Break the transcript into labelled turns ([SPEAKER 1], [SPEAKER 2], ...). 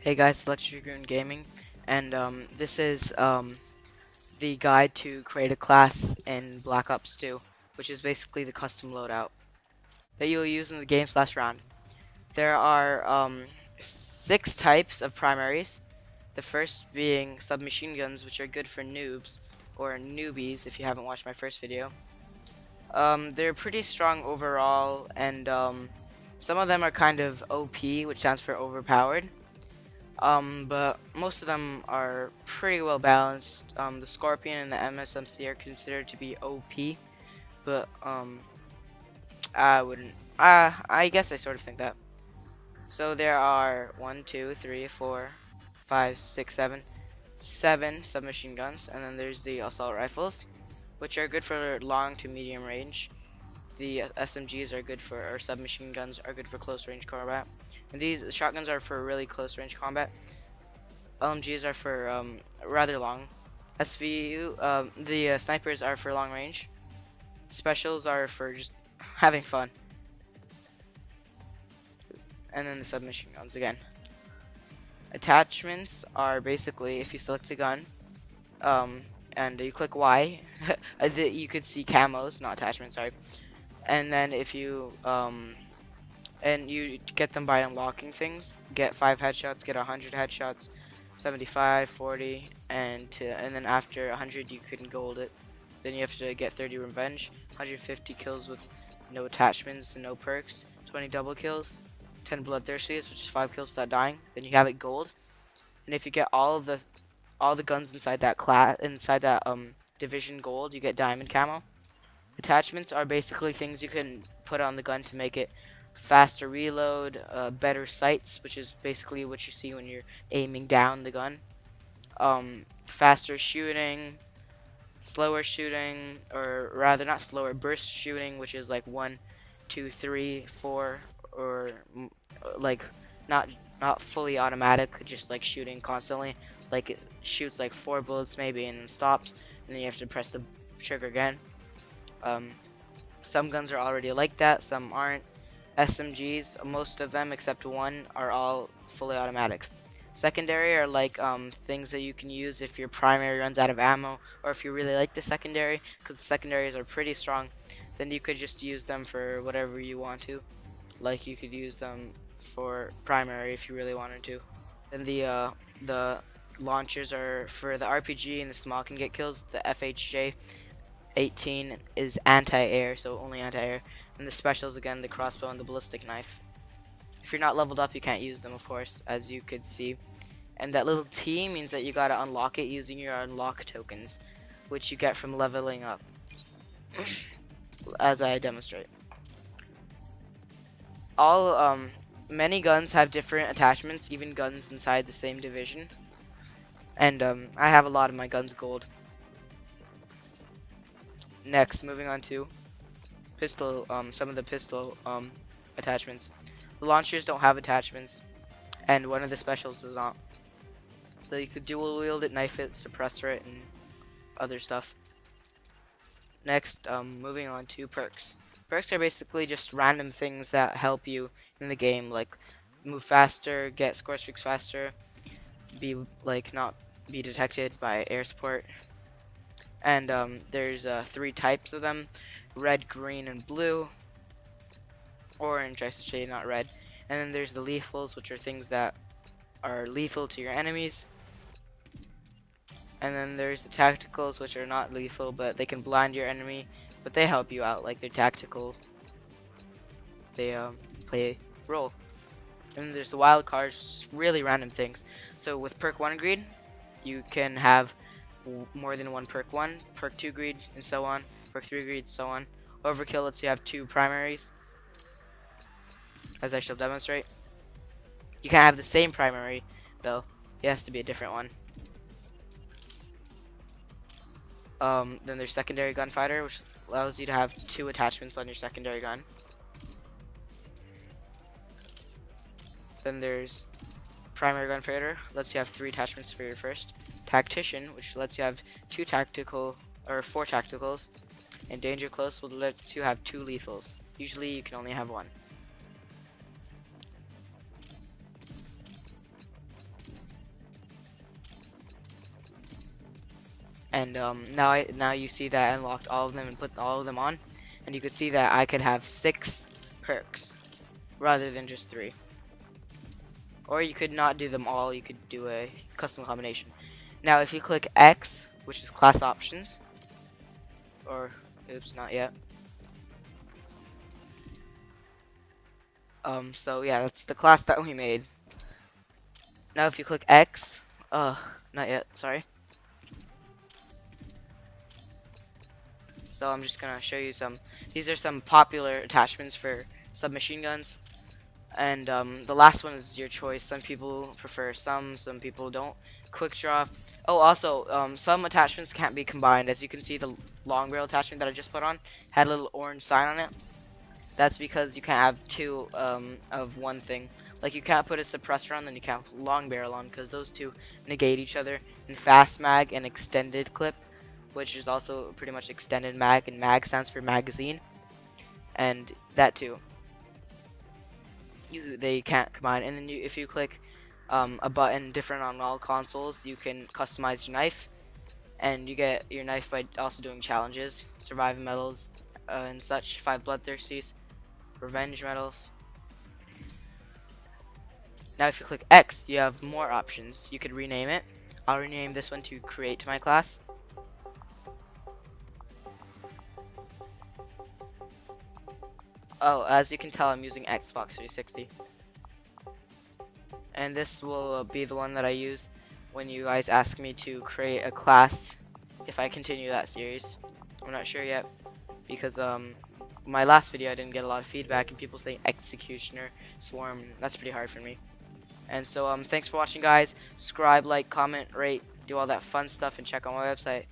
[SPEAKER 1] Hey guys, Electric Dragoon Gaming, and this is the guide to create a class in Black Ops 2, which is basically the custom loadout that you'll use in the game/round. There are 6 types of primaries. The first being submachine guns, which are good for noobs or newbies if you haven't watched my first video. They're pretty strong overall, and some of them are kind of OP, which stands for overpowered. But most of them are pretty well balanced. The Scorpion and the MSMC are considered to be OP, but I wouldn't. I guess I sort of think that. So there are 1, 2, 3, 4, 5, 6, 7 submachine guns, and then there's the assault rifles, which are good for long to medium range. The SMGs are good for, or submachine guns are good for close range combat. And these shotguns are for really close range combat. LMGs are for rather long. SVU, the snipers are for long range. Specials are for just having fun. And then the submachine guns again. Attachments are basically, if you select a gun, and you click Y, you could see camos, not attachments, sorry. And then if you, and you get them by unlocking things, get 5 headshots, get 100 headshots, 75, 40, and then after 100 you can gold it. Then you have to get 30 revenge, 150 kills with no attachments and no perks, 20 double kills, 10 bloodthirsties, which is 5 kills without dying. Then you have it gold. And if you get all the guns inside that division gold, you get diamond camo. Attachments are basically things you can put on the gun to make it faster reload, better sights, which is basically what you see when you're aiming down the gun, faster shooting, slower shooting, or rather not slower, burst shooting, which is like 1, 2, 3, 4, or like not fully automatic, just like shooting constantly, like it shoots like 4 bullets maybe and then stops, and then you have to press the trigger again. Some guns are already like that, some aren't. SMGs, most of them except one, are all fully automatic. Secondary are like things that you can use if your primary runs out of ammo, or if you really like the secondary, because the secondaries are pretty strong. Then you could just use them for whatever you want to. Like you could use them for primary if you really wanted to. Then the launchers are for the RPG and the small can get kills. The FHJ 18 is anti-air, so only anti-air. And the specials again, the crossbow and the ballistic knife. If you're not leveled up, you can't use them, of course, as you could see. And that little T means that you gotta unlock it using your unlock tokens, which you get from leveling up, as I demonstrate. Many guns have different attachments, even guns inside the same division. And I have a lot of my guns gold. Next, moving on to pistol, some of the pistol attachments. The launchers don't have attachments, and one of the specials does not. So you could dual wield it, knife it, suppressor it, and other stuff. Next, moving on to perks. Perks are basically just random things that help you in the game, like move faster, get score streaks faster, not be detected by air support. And there's 3 types of them: red, green, and blue. Orange, I should say, not red. And then there's the lethals, which are things that are lethal to your enemies. And then there's the tacticals, which are not lethal, but they can blind your enemy, but they help you out, like they're tactical. They play a role. And then there's the wild cards, just really random things. So with perk 1 greed, you can have more than one perk 1, perk 2 greed, and so on, perk 3 greed, so on. Overkill lets you have 2 primaries, as I shall demonstrate. You can't have the same primary, though. It has to be a different one. Then there's secondary gunfighter, which allows you to have 2 attachments on your secondary gun. Then there's primary gunfighter, lets you have 3 attachments for your first. Tactician, which lets you have 4 tacticals. And danger close will let you have 2 lethals. Usually you can only have 1. And now you see that I unlocked all of them and put all of them on, and you can see that I could have 6 perks rather than just 3. Or you could not do them all, you could do a custom combination. Now if you click X, which is class options, or oops, not yet. So yeah, that's the class that we made. Now if you click X, not yet, sorry. So I'm just gonna show you some. These are some popular attachments for submachine guns, and the last one is your choice. Some people prefer some people don't. Quick draw. Oh, also, some attachments can't be combined. As you can see, the long barrel attachment that I just put on had a little orange sign on it. That's because you can't have 2 of one thing. Like you can't put a suppressor on, then you can't put long barrel on, because those two negate each other. And fast mag and extended clip, which is also pretty much extended mag, and mag stands for magazine, and that too. They can't combine. And then if you click a button different on all consoles, you can customize your knife, and you get your knife by also doing challenges, surviving medals, and such. 5 bloodthirsties, revenge medals. Now if you click X, you have more options. You could rename it. I'll rename this one to create to my class. Oh, as you can tell, I'm using Xbox 360. And this will be the one that I use when you guys ask me to create a class, if I continue that series. I'm not sure yet, because my last video I didn't get a lot of feedback, and people saying executioner, swarm, that's pretty hard for me. And so thanks for watching, guys. Subscribe, like, comment, rate, do all that fun stuff, and check out my website.